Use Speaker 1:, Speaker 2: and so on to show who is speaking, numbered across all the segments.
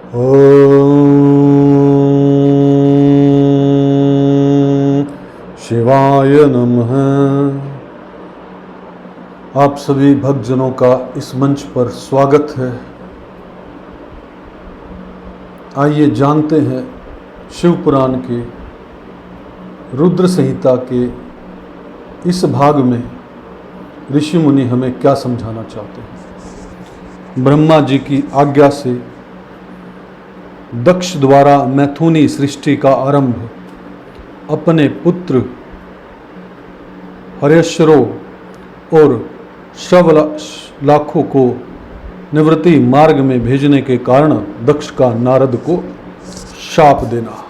Speaker 1: ओम शिवाय नमः। आप सभी भक्तजनों का इस मंच पर स्वागत है। आइए जानते हैं शिव पुराण के रुद्र संहिता के इस भाग में ऋषि मुनि हमें क्या समझाना चाहते हैं। ब्रह्मा जी की आज्ञा से दक्ष द्वारा मैथुनी सृष्टि का आरंभ अपने पुत्र हर्यश्वरों और शवलाखों को निवृत्ति मार्ग में भेजने के कारण दक्ष का नारद को शाप देना।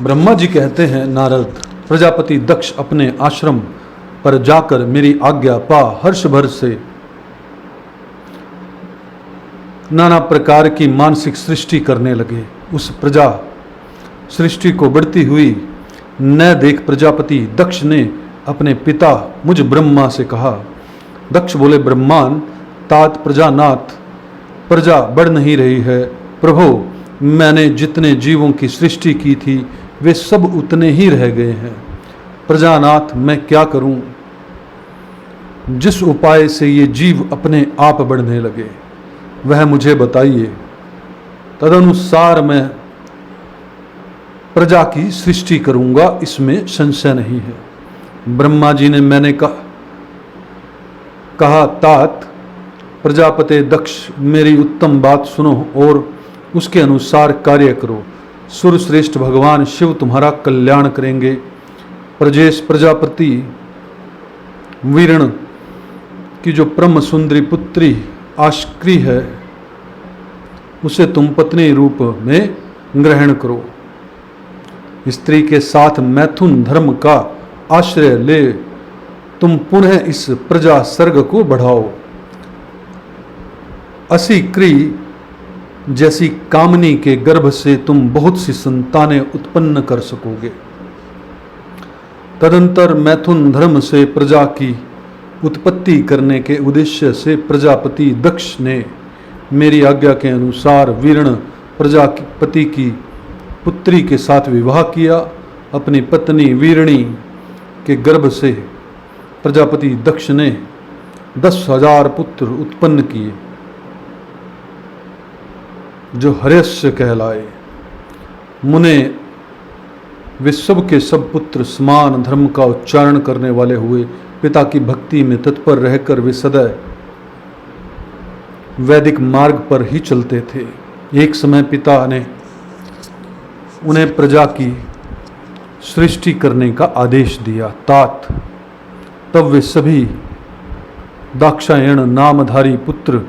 Speaker 1: ब्रह्मा जी कहते हैं, नारद, प्रजापति दक्ष अपने आश्रम पर जाकर मेरी आज्ञा पा हर्ष भर से नाना प्रकार की मानसिक सृष्टि करने लगे। उस प्रजा सृष्टि को बढ़ती हुई न देख प्रजापति दक्ष ने अपने पिता मुझ ब्रह्मा से कहा। दक्ष बोले, ब्रह्मान तात प्रजानाथ, प्रजा बढ़ नहीं रही है। प्रभो, मैंने जितने जीवों की सृष्टि की थी वे सब उतने ही रह गए हैं। प्रजानाथ, मैं क्या करूं? जिस उपाय से ये जीव अपने आप बढ़ने लगे वह मुझे बताइए, तदनुसार मैं प्रजा की सृष्टि करूंगा, इसमें संशय नहीं है। ब्रह्मा जी ने मैंने कहा, तात प्रजापति दक्ष, मेरी उत्तम बात सुनो और उसके अनुसार कार्य करो। सुरश्रेष्ठ भगवान शिव तुम्हारा कल्याण करेंगे। प्रजेश प्रजापति वीरण की जो परम सुंदरी पुत्री आश्क्री है उसे तुम पत्नी रूप में ग्रहण करो। स्त्री के साथ मैथुन धर्म का आश्रय ले तुम पुनः इस प्रजा सर्ग को बढ़ाओ। असिक्री जैसी कामनी के गर्भ से तुम बहुत सी संतानें उत्पन्न कर सकोगे। तदंतर मैथुन धर्म से प्रजा की उत्पत्ति करने के उद्देश्य से प्रजापति दक्ष ने मेरी आज्ञा के अनुसार वीरण प्रजापति की पुत्री के साथ विवाह किया। अपनी पत्नी वीरणी के गर्भ से प्रजापति दक्ष ने 10,000 पुत्र उत्पन्न किए जो हर्यश्व कहलाए। मुने वे सब के सब पुत्र समान धर्म का उच्चारण करने वाले हुए। पिता की भक्ति में तत्पर रहकर वे सदैव वैदिक मार्ग पर ही चलते थे। एक समय पिता ने उन्हें प्रजा की सृष्टि करने का आदेश दिया। तात तब वे सभी दाक्षायण नामधारी पुत्र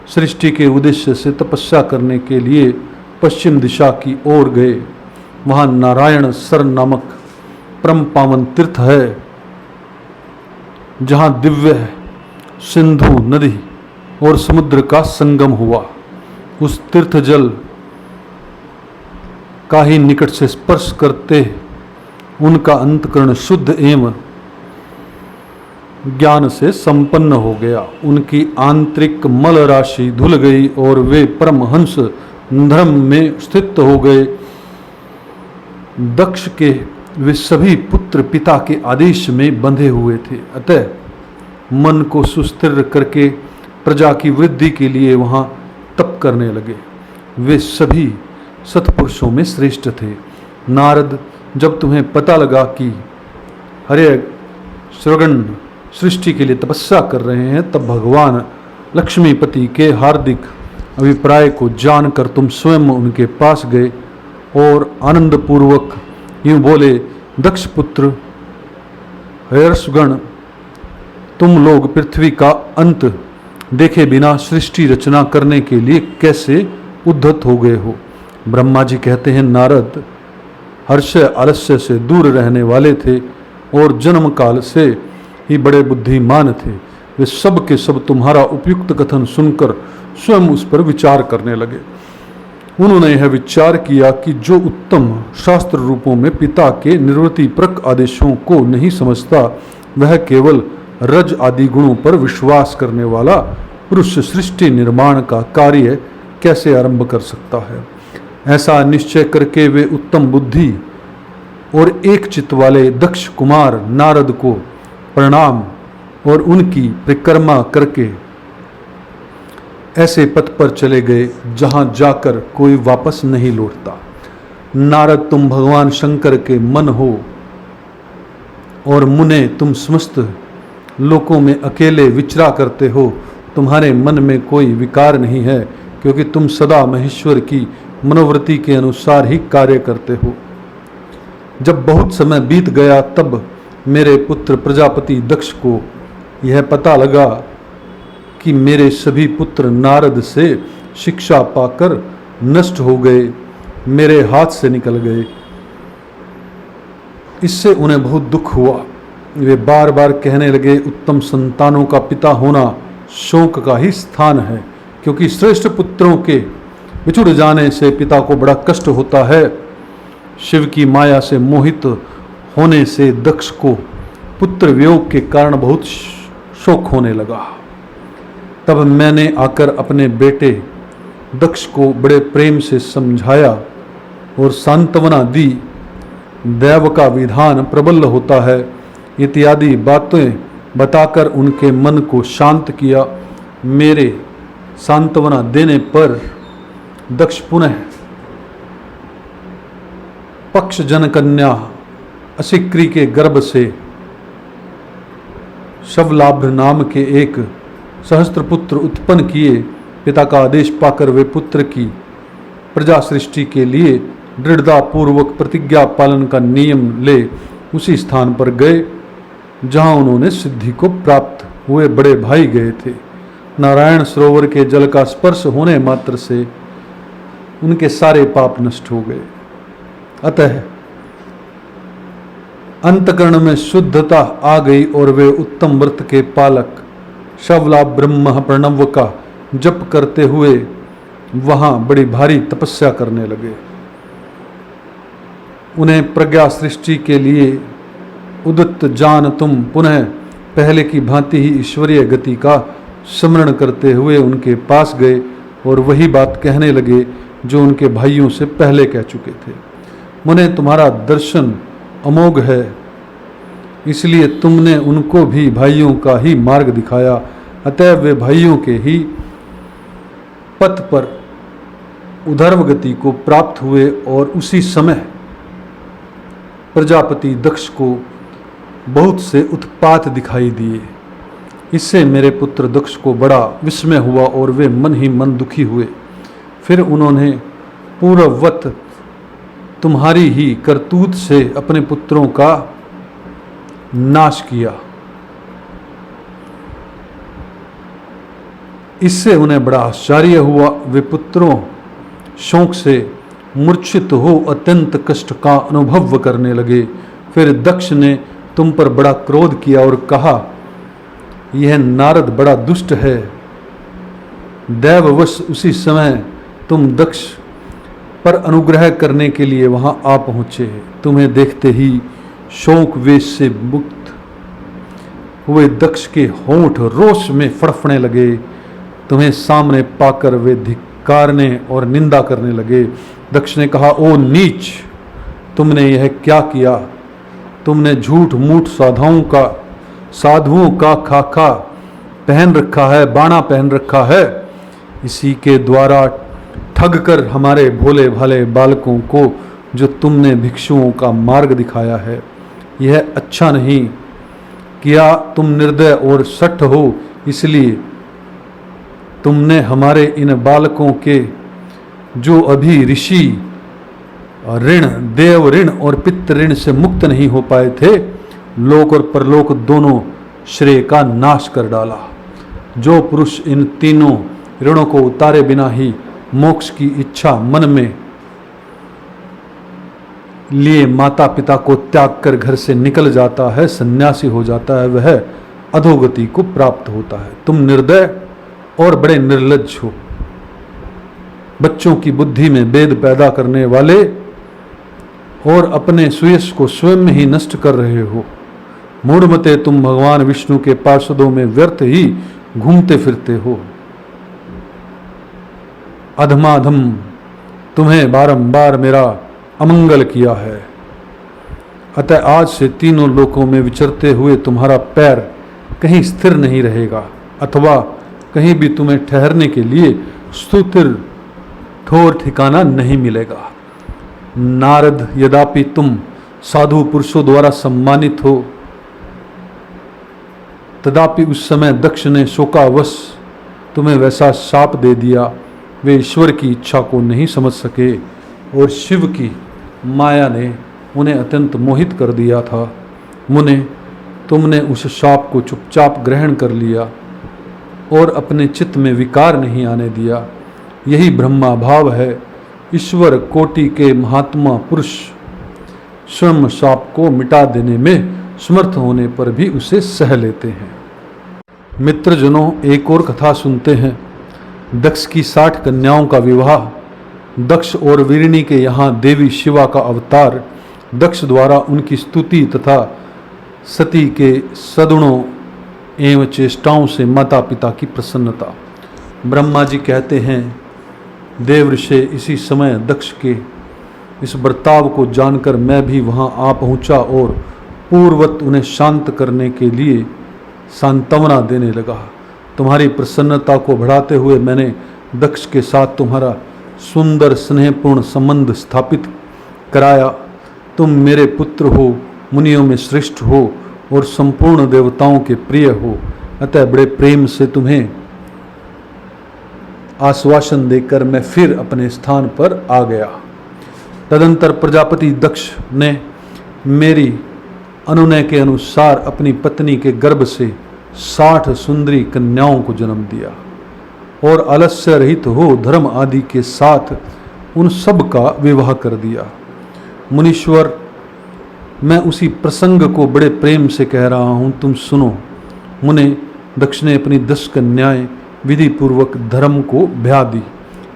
Speaker 1: सृष्टि के उद्देश्य से तपस्या करने के लिए पश्चिम दिशा की ओर गए। वहाँ नारायण सर नामक परम पावन तीर्थ है, जहाँ दिव्य सिंधु नदी और समुद्र का संगम हुआ। उस तीर्थ जल का ही निकट से स्पर्श करते उनका अंतकरण शुद्ध एवं ज्ञान से संपन्न हो गया। उनकी आंतरिक मल राशि धुल गई और वे परमहंस धर्म में स्थित हो गए। दक्ष के वे सभी पुत्र पिता के आदेश में बंधे हुए थे, अतः मन को सुस्थिर करके प्रजा की वृद्धि के लिए वहाँ तप करने लगे। वे सभी सत्पुरुषों में श्रेष्ठ थे। नारद, जब तुम्हें पता लगा कि हर्यश्वगण सृष्टि के लिए तपस्या कर रहे हैं, तब भगवान लक्ष्मीपति के हार्दिक अभिप्राय को जानकर तुम स्वयं उनके पास गए और आनंद पूर्वक यूँ बोले, दक्ष पुत्र हर्यश्वगण, तुम लोग पृथ्वी का अंत देखे बिना सृष्टि रचना करने के लिए कैसे उद्धत हो गए हो। ब्रह्मा जी कहते हैं, नारद हर्ष आलस्य से दूर रहने वाले थे और जन्म काल से ही बड़े बुद्धिमान थे। वे सब के सब तुम्हारा उपयुक्त कथन सुनकर स्वयं उस पर विचार करने लगे। उन्होंने यह विचार किया कि जो उत्तम शास्त्र रूपों में पिता के निवृत्तिपरक आदेशों को नहीं समझता, वह केवल रज आदि गुणों पर विश्वास करने वाला पुरुष सृष्टि निर्माण का कार्य कैसे आरंभ कर सकता है। ऐसा निश्चय करके वे उत्तम बुद्धि और एक चित्त वाले दक्ष कुमार नारद को प्रणाम और उनकी परिक्रमा करके ऐसे पथ पर चले गए जहां जाकर कोई वापस नहीं लौटता। नारद, तुम भगवान शंकर के मन हो और मुने तुम समस्त लोकों में अकेले विचरा करते हो। तुम्हारे मन में कोई विकार नहीं है, क्योंकि तुम सदा महेश्वर की मनोवृत्ति के अनुसार ही कार्य करते हो। जब बहुत समय बीत गया तब मेरे पुत्र प्रजापति दक्ष को यह पता लगा कि मेरे सभी पुत्र नारद से शिक्षा पाकर नष्ट हो गए, मेरे हाथ से निकल गए। इससे उन्हें बहुत दुख हुआ। वे बार बार कहने लगे, उत्तम संतानों का पिता होना शोक का ही स्थान है, क्योंकि श्रेष्ठ पुत्रों के बिछुड़ जाने से पिता को बड़ा कष्ट होता है। शिव की माया से मोहित होने से दक्ष को पुत्र वियोग के कारण बहुत शोक होने लगा। तब मैंने आकर अपने बेटे दक्ष को बड़े प्रेम से समझाया और सांत्वना दी। दैव का विधान प्रबल होता है इत्यादि बातें बताकर उनके मन को शांत किया। मेरे सांत्वना देने पर दक्ष पुनः पक्ष जनकन्या असिक्री के गर्भ से शवलाभ नाम के एक सहस्त्र पुत्र उत्पन्न किए। पिता का आदेश पाकर वे पुत्र की प्रजा सृष्टि के लिए दृढ़ता पूर्वक प्रतिज्ञा पालन का नियम ले उसी स्थान पर गए जहां उन्होंने सिद्धि को प्राप्त हुए बड़े भाई गए थे। नारायण सरोवर के जल का स्पर्श होने मात्र से उनके सारे पाप नष्ट हो गए। अतः अंतकरण में शुद्धता आ गई और वे उत्तम व्रत के पालक शवलाभ ब्रह्म प्रणव का जप करते हुए वहां बड़ी भारी तपस्या करने लगे। उन्हें प्रज्ञा सृष्टि के लिए उदित जान तुम पुनः पहले की भांति ही ईश्वरीय गति का स्मरण करते हुए उनके पास गए और वही बात कहने लगे जो उनके भाइयों से पहले कह चुके थे। मुने, तुम्हारा दर्शन अमोघ है, इसलिए तुमने उनको भी भाइयों का ही मार्ग दिखाया। अतः वे भाइयों के ही पथ पर उधर्व गति को प्राप्त हुए और उसी समय प्रजापति दक्ष को बहुत से उत्पात दिखाई दिए। इससे मेरे पुत्र दक्ष को बड़ा विस्मय हुआ और वे मन ही मन दुखी हुए। फिर उन्होंने पूर्ववत तुम्हारी ही करतूत से अपने पुत्रों का नाश किया। इससे उन्हें बड़ा आश्चर्य हुआ। वे पुत्रों शोक से मूर्छित हो अत्यंत कष्ट का अनुभव करने लगे। फिर दक्ष ने तुम पर बड़ा क्रोध किया और कहा, यह नारद बड़ा दुष्ट है। दैववश उसी समय तुम दक्ष पर अनुग्रह करने के लिए वहां आ पहुंचे। तुम्हें देखते ही शोक वेश से मुक्त हुए दक्ष के होंठ रोष में फड़फड़ने लगे। तुम्हें सामने पाकर वे धिक्कारने और निंदा करने लगे। दक्ष ने कहा, ओ नीच, तुमने यह क्या किया? तुमने झूठ मूठ साधुओं का खाका पहन रखा है, बाणा पहन रखा है। इसी के द्वारा ठग कर हमारे भोले भाले बालकों को जो तुमने भिक्षुओं का मार्ग दिखाया है, यह अच्छा नहीं किया। तुम निर्दय और सठ हो, इसलिए तुमने हमारे इन बालकों के जो अभी ऋषि ऋण, देव ऋण और पितृ ऋण से मुक्त नहीं हो पाए थे, लोक और परलोक दोनों श्रेय का नाश कर डाला। जो पुरुष इन तीनों ऋणों को उतारे बिना ही मोक्ष की इच्छा मन में लिए माता पिता को त्याग कर घर से निकल जाता है, सन्यासी हो जाता है, वह अधोगति को प्राप्त होता है। तुम निर्दय और बड़े निर्लज्ज हो। बच्चों की बुद्धि में भेद पैदा करने वाले और अपने सुयश को स्वयं ही नष्ट कर रहे हो। मूढ़मते, तुम भगवान विष्णु के पार्षदों में व्यर्थ ही घूमते फिरते हो। अधमाधम तुम्हें बारंबार मेरा अमंगल किया है। अतः आज से तीनों लोकों में विचरते हुए तुम्हारा पैर कहीं स्थिर नहीं रहेगा, अथवा कहीं भी तुम्हें ठहरने के लिए सुस्थिर ठोर ठिकाना नहीं मिलेगा। नारद, यद्यपि तुम साधु पुरुषों द्वारा सम्मानित हो, तथापि उस समय दक्ष ने शोकावश तुम्हें वैसा शाप दे दिया। वे ईश्वर की इच्छा को नहीं समझ सके और शिव की माया ने उन्हें अत्यंत मोहित कर दिया था। मुने, तुमने उस शाप को चुपचाप ग्रहण कर लिया और अपने चित्त में विकार नहीं आने दिया। यही ब्रह्मा भाव है। ईश्वर कोटि के महात्मा पुरुष स्वयं शाप को मिटा देने में समर्थ होने पर भी उसे सह लेते हैं। मित्रजनों, एक और कथा सुनते हैं। दक्ष की 60 कन्याओं का विवाह। दक्ष और वीरणी के यहाँ देवी शिवा का अवतार। दक्ष द्वारा उनकी स्तुति तथा सती के सद्गुणों एवं चेष्टाओं से माता पिता की प्रसन्नता। ब्रह्मा जी कहते हैं, देवऋषि, इसी समय दक्ष के इस बर्ताव को जानकर मैं भी वहाँ आ पहुँचा और पूर्ववत उन्हें शांत करने के लिए सांत्वना देने लगा। तुम्हारी प्रसन्नता को बढ़ाते हुए मैंने दक्ष के साथ तुम्हारा सुंदर स्नेहपूर्ण संबंध स्थापित कराया। तुम मेरे पुत्र हो, मुनियों में श्रेष्ठ हो और संपूर्ण देवताओं के प्रिय हो। अतः बड़े प्रेम से तुम्हें आश्वासन देकर मैं फिर अपने स्थान पर आ गया। तदंतर प्रजापति दक्ष ने मेरी अनुनय के अनुसार अपनी पत्नी के गर्भ से 60 सुंदरी कन्याओं को जन्म दिया और आलस्य रहित हो धर्म आदि के साथ उन सब का विवाह कर दिया। मुनीश्वर, मैं उसी प्रसंग को बड़े प्रेम से कह रहा हूँ, तुम सुनो। मुने, दक्ष ने अपनी 10 कन्याएं विधि पूर्वक धर्म को ब्याह दी।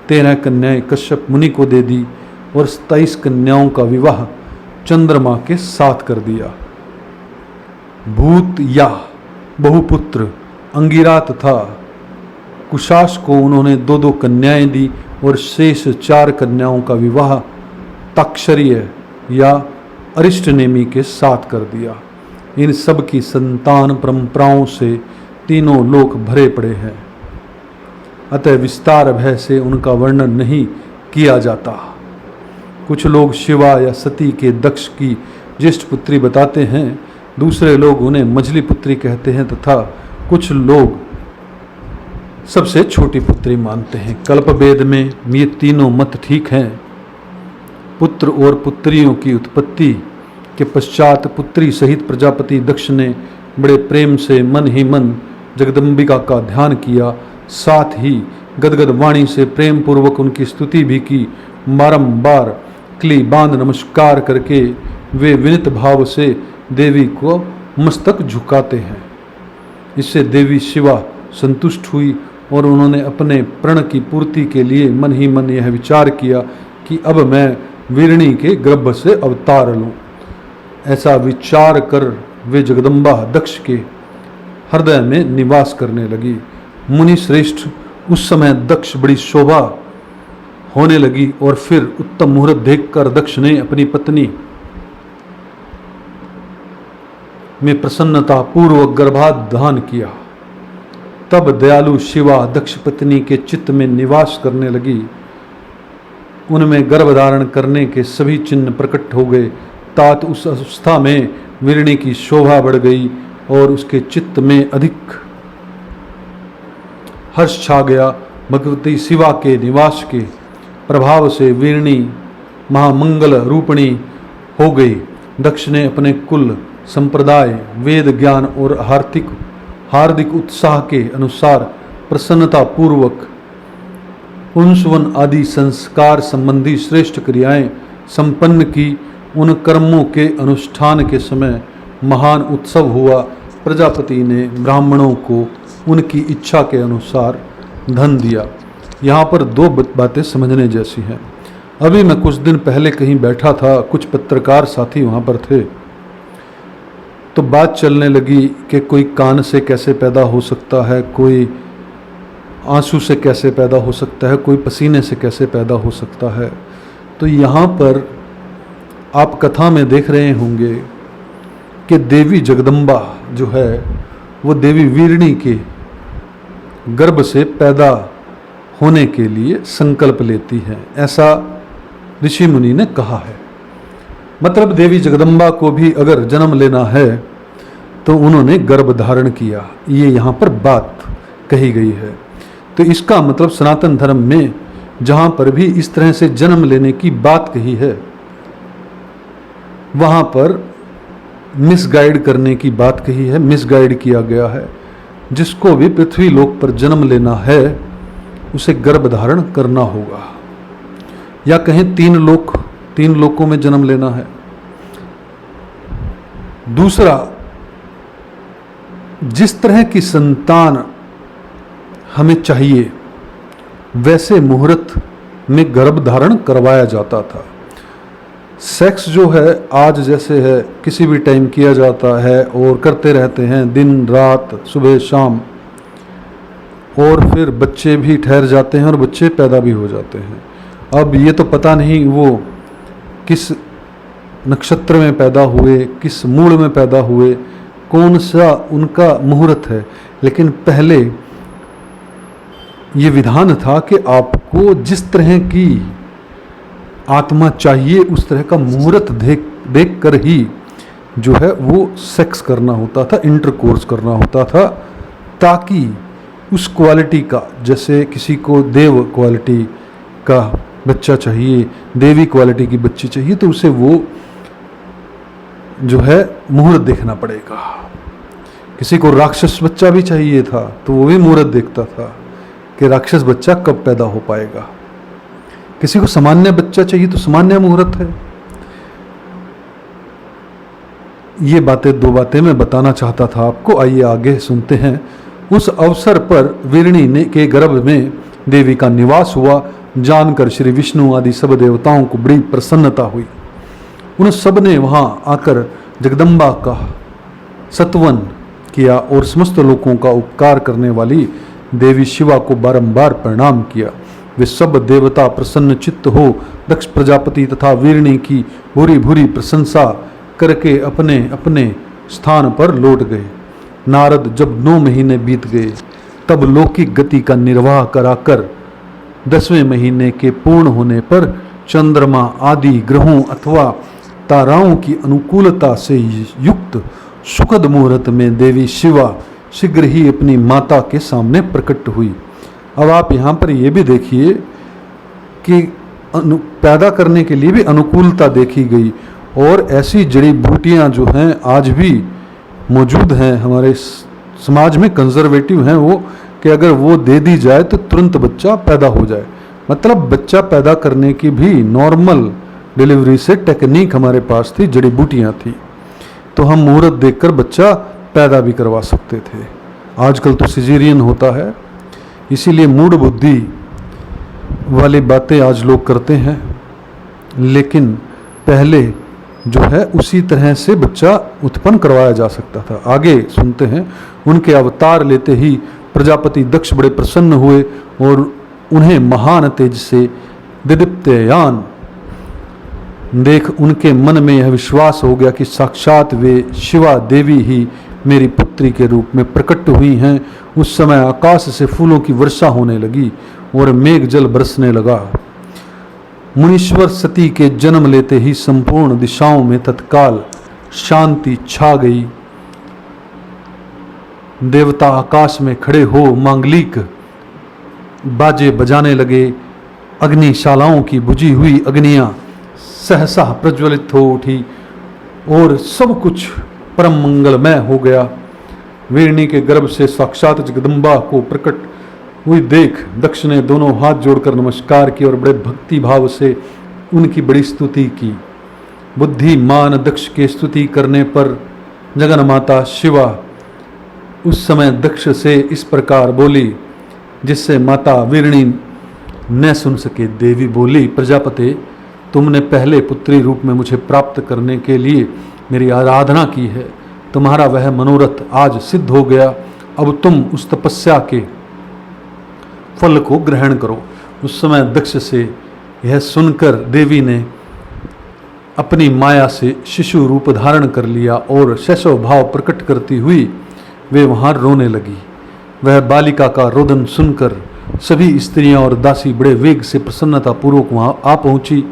Speaker 1: 13 कन्याएं कश्यप मुनि को दे दी और 27 कन्याओं का विवाह चंद्रमा के साथ कर दिया। भूत या बहुपुत्र अंगिरा तथा कुशास को उन्होंने 2-2 कन्याएं दी और शेष 4 कन्याओं का विवाह ताक्षर्य या अरिष्टनेमी के साथ कर दिया। इन सब की संतान परंपराओं से तीनों लोक भरे पड़े हैं, अतः विस्तार भय से उनका वर्णन नहीं किया जाता। कुछ लोग शिवा या सती के दक्ष की ज्येष्ठ पुत्री बताते हैं, दूसरे लोग उन्हें मझली पुत्री कहते हैं तथा कुछ लोग सबसे छोटी पुत्री मानते हैं। कल्पवेद में ये तीनों मत ठीक हैं। पुत्र और पुत्रियों की उत्पत्ति के पश्चात पुत्री सहित प्रजापति दक्ष ने बड़े प्रेम से मन ही मन जगदम्बिका का ध्यान किया, साथ ही गदगद वाणी से प्रेम पूर्वक उनकी स्तुति भी की। बारंबार क्ली बांध नमस्कार करके वे विनित भाव से देवी को मस्तक झुकाते हैं। इससे देवी शिवा संतुष्ट हुई और उन्होंने अपने प्रण की पूर्ति के लिए मन ही मन यह विचार किया कि अब मैं वीरणी के गर्भ से अवतार लूं। ऐसा विचार कर वे जगदम्बा दक्ष के हृदय में निवास करने लगी। मुनि श्रेष्ठ, उस समय दक्ष बड़ी शोभा होने लगी और फिर उत्तम मुहूर्त देखकर दक्ष ने अपनी पत्नी में प्रसन्नता पूर्वक गर्भाधान किया। तब दयालु शिवा दक्ष पत्नी के चित्त में निवास करने लगी। उनमें गर्भधारण करने के सभी चिन्ह प्रकट हो गए। तात उस अवस्था में वीरणी की शोभा बढ़ गई और उसके चित्त में अधिक हर्ष छा गया। भगवती शिवा के निवास के प्रभाव से वीरणी महामंगल रूपिणी हो गई। दक्ष ने अपने कुल संप्रदाय, वेद ज्ञान और हार्दिक उत्साह के अनुसार प्रसन्नता पूर्वक पुंसवन आदि संस्कार संबंधी श्रेष्ठ क्रियाएं संपन्न की। उन कर्मों के अनुष्ठान के समय महान उत्सव हुआ। प्रजापति ने ब्राह्मणों को उनकी इच्छा के अनुसार धन दिया। यहाँ पर 2 बातें समझने जैसी हैं। अभी मैं कुछ दिन पहले कहीं बैठा था, कुछ पत्रकार साथी वहाँ पर थे, तो बात चलने लगी कि कोई कान से कैसे पैदा हो सकता है, कोई आंसू से कैसे पैदा हो सकता है, कोई पसीने से कैसे पैदा हो सकता है। तो यहाँ पर आप कथा में देख रहे होंगे कि देवी जगदम्बा जो है वो देवी वीरणी के गर्भ से पैदा होने के लिए संकल्प लेती है, ऐसा ऋषि मुनि ने कहा है। मतलब देवी जगदम्बा को भी अगर जन्म लेना है तो उन्होंने गर्भ धारण किया, ये यहाँ पर बात कही गई है। तो इसका मतलब सनातन धर्म में जहाँ पर भी इस तरह से जन्म लेने की बात कही है वहाँ पर मिसगाइड करने की बात कही है, मिसगाइड किया गया है। जिसको भी पृथ्वी लोक पर जन्म लेना है उसे गर्भ धारण करना होगा, या कहें तीन लोकों में जन्म लेना है। दूसरा, जिस तरह की संतान हमें चाहिए वैसे मुहूर्त में गर्भ धारण करवाया जाता था। सेक्स जो है आज जैसे है किसी भी टाइम किया जाता है और करते रहते हैं दिन रात सुबह शाम, और फिर बच्चे भी ठहर जाते हैं और बच्चे पैदा भी हो जाते हैं। अब ये तो पता नहीं वो किस नक्षत्र में पैदा हुए, किस मूल में पैदा हुए, कौन सा उनका मुहूर्त है, लेकिन पहले ये विधान था कि आपको जिस तरह की आत्मा चाहिए उस तरह का मुहूर्त देख कर ही जो है वो सेक्स करना होता था, इंटरकोर्स करना होता था, ताकि उस क्वालिटी का, जैसे किसी को देव क्वालिटी का बच्चा चाहिए, देवी क्वालिटी की बच्ची चाहिए, तो उसे वो जो है मुहूर्त देखना पड़ेगा। किसी को राक्षस बच्चा भी चाहिए था तो वो भी मुहूर्त देखता था कि राक्षस बच्चा कब पैदा हो पाएगा। किसी को सामान्य बच्चा चाहिए तो सामान्य मुहूर्त है। ये दो बातें मैं बताना चाहता था आपको, आइए आगे सुनते हैं। उस अवसर पर वीरणी ने के गर्भ में देवी का निवास हुआ, जानकर श्री विष्णु आदि सब देवताओं को बड़ी प्रसन्नता हुई। उन सब ने वहां आकर जगदम्बा का सत्वन किया और समस्त लोगों का उपकार करने वाली देवी शिवा को बारंबार प्रणाम किया। वे सब देवता प्रसन्न चित्त हो दक्ष प्रजापति तथा वीरणी की भूरी भूरी प्रशंसा करके अपने अपने स्थान पर लौट गए। नारद जब 9 महीने बीत गए तब लौकिक गति का निर्वाह कराकर 10वें महीने के पूर्ण होने पर चंद्रमा आदि ग्रहों अथवा ताराओं की अनुकूलता से युक्त सुखद मुहूर्त में देवी शिवा शीघ्र ही अपनी माता के सामने प्रकट हुई। अब आप यहाँ पर यह भी देखिए कि पैदा करने के लिए भी अनुकूलता देखी गई, और ऐसी जड़ी बूटियाँ जो हैं आज भी मौजूद हैं हमारे समाज में, कंजर्वेटिव हैं वो, कि अगर वो दे दी जाए तो तुरंत बच्चा पैदा हो जाए। मतलब बच्चा पैदा करने की भी नॉर्मल डिलीवरी से टेक्निक हमारे पास थी, जड़ी बूटियाँ थी, तो हम मुहूर्त देखकर बच्चा पैदा भी करवा सकते थे। आजकल तो सिजेरियन होता है, इसीलिए मूढ़ बुद्धि वाली बातें आज लोग करते हैं, लेकिन पहले जो है उसी तरह से बच्चा उत्पन्न करवाया जा सकता था। आगे सुनते हैं। उनके अवतार लेते ही प्रजापति दक्ष बड़े प्रसन्न हुए और उन्हें महान तेज से दिदीप्तयान देख उनके मन में यह विश्वास हो गया कि साक्षात वे शिवा देवी ही मेरी पुत्री के रूप में प्रकट हुई हैं। उस समय आकाश से फूलों की वर्षा होने लगी और मेघ जल बरसने लगा। मुनीश्वर सती के जन्म लेते ही संपूर्ण दिशाओं में तत्काल शांति छा गई। देवता आकाश में खड़े हो मांगलिक बाजे बजाने लगे। अग्निशालाओं की बुझी हुई अग्नियां सहसा प्रज्वलित हो उठी और सब कुछ परम मंगलमय हो गया। वीरणी के गर्भ से साक्षात जगदम्बा को प्रकट हुई देख दक्ष ने दोनों हाथ जोड़कर नमस्कार किया और बड़े भक्ति भाव से उनकी बड़ी स्तुति की। बुद्धिमान दक्ष के स्तुति करने पर जगन माता शिवा उस समय दक्ष से इस प्रकार बोली, जिससे माता वीरणी न सुन सके। देवी बोली, प्रजापते, तुमने पहले पुत्री रूप में मुझे प्राप्त करने के लिए मेरी आराधना की है। तुम्हारा वह मनोरथ आज सिद्ध हो गया। अब तुम उस तपस्या के फल को ग्रहण करो। उस समय दक्ष से यह सुनकर देवी ने अपनी माया से शिशु रूप धारण कर लिया और शैशव भाव प्रकट करती हुई वे वहां रोने लगी। वह बालिका का रोदन सुनकर सभी स्त्रियां और दासी बड़े वेग से प्रसन्नता पूर्वक वहां आ पहुंची।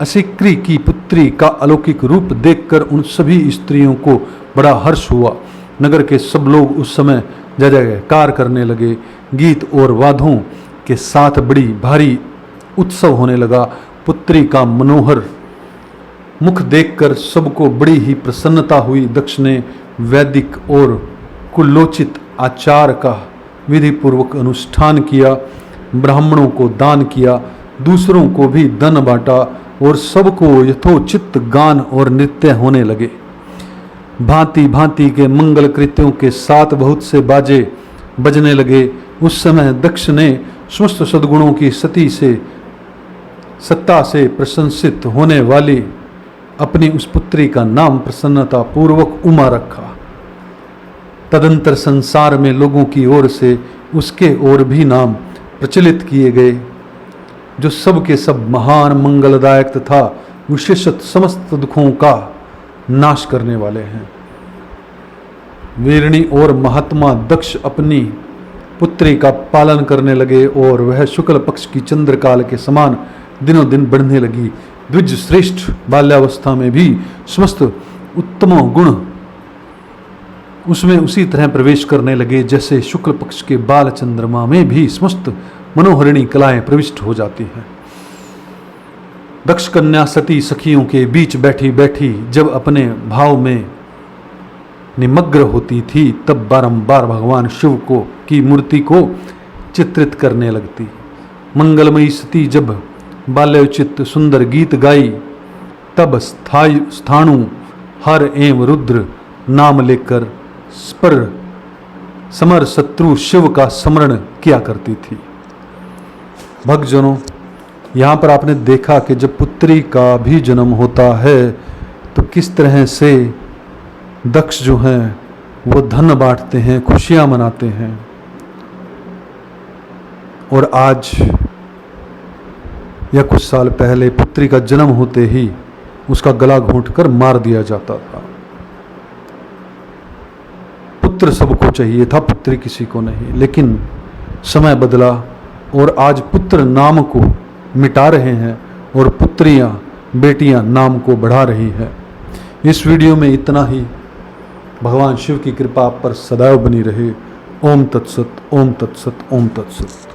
Speaker 1: असिक्री की पुत्री का अलौकिक रूप देखकर उन सभी स्त्रियों को बड़ा हर्ष हुआ। नगर के सब लोग उस समय जय जयकार करने लगे। गीत और वाद्यों के साथ बड़ी भारी उत्सव होने लगा। पुत्री का मनोहर मुख देखकर सबको बड़ी ही प्रसन्नता हुई। दक्ष ने वैदिक और कुलोचित आचार का विधि पूर्वक अनुष्ठान किया, ब्राह्मणों को दान किया, दूसरों को भी धन बांटा और सबको यथोचित गान और नृत्य होने लगे। भांति भांति के मंगल कृत्यों के साथ बहुत से बाजे बजने लगे। उस समय दक्ष ने समस्त सद्गुणों की सत्ता से प्रशंसित होने वाली अपनी उस पुत्री का नाम प्रसन्नता पूर्वक उमा रखा। तदंतर संसार में लोगों की ओर से उसके और भी नाम प्रचलित किए गए, जो सब के सब महान मंगलदायक तथा विशेषत समस्त दुखों का नाश करने वाले हैं। वीरणी और महात्मा दक्ष अपनी पुत्री का पालन करने लगे और वह शुक्ल पक्ष की चंद्रकाल के समान दिनों दिन बढ़ने लगी। द्विज श्रेष्ठ बाल्यावस्था में भी समस्त उत्तम गुण उसमें उसी तरह प्रवेश करने लगे जैसे शुक्ल पक्ष के बाल चंद्रमा में भी समस्त मनोहरिणी कलाएं प्रविष्ट हो जाती हैं। दक्ष कन्या सती सखियों के बीच बैठी बैठी जब अपने भाव में निमग्न होती थी तब बारंबार भगवान शिव की मूर्ति को चित्रित करने लगती। मंगलमयी सती जब बाल्योचित सुंदर गीत गाई तब स्थाणु हर एवं रुद्र नाम लेकर समर शत्रु शिव का स्मरण किया करती थी। भक्तजनों, यहाँ पर आपने देखा कि जब पुत्री का भी जन्म होता है तो किस तरह से दक्ष जो हैं वो धन बांटते हैं, खुशियां मनाते हैं। और आज या कुछ साल पहले पुत्री का जन्म होते ही उसका गला घोंटकर मार दिया जाता था। पुत्र सबको चाहिए था, पुत्री किसी को नहीं। लेकिन समय बदला और आज पुत्र नाम को मिटा रहे हैं और पुत्रियां बेटियां नाम को बढ़ा रही हैं। इस वीडियो में इतना ही। भगवान शिव की कृपा आप पर सदैव बनी रहे। ओम तत्सत, ओम तत्सत, ओम तत्सत।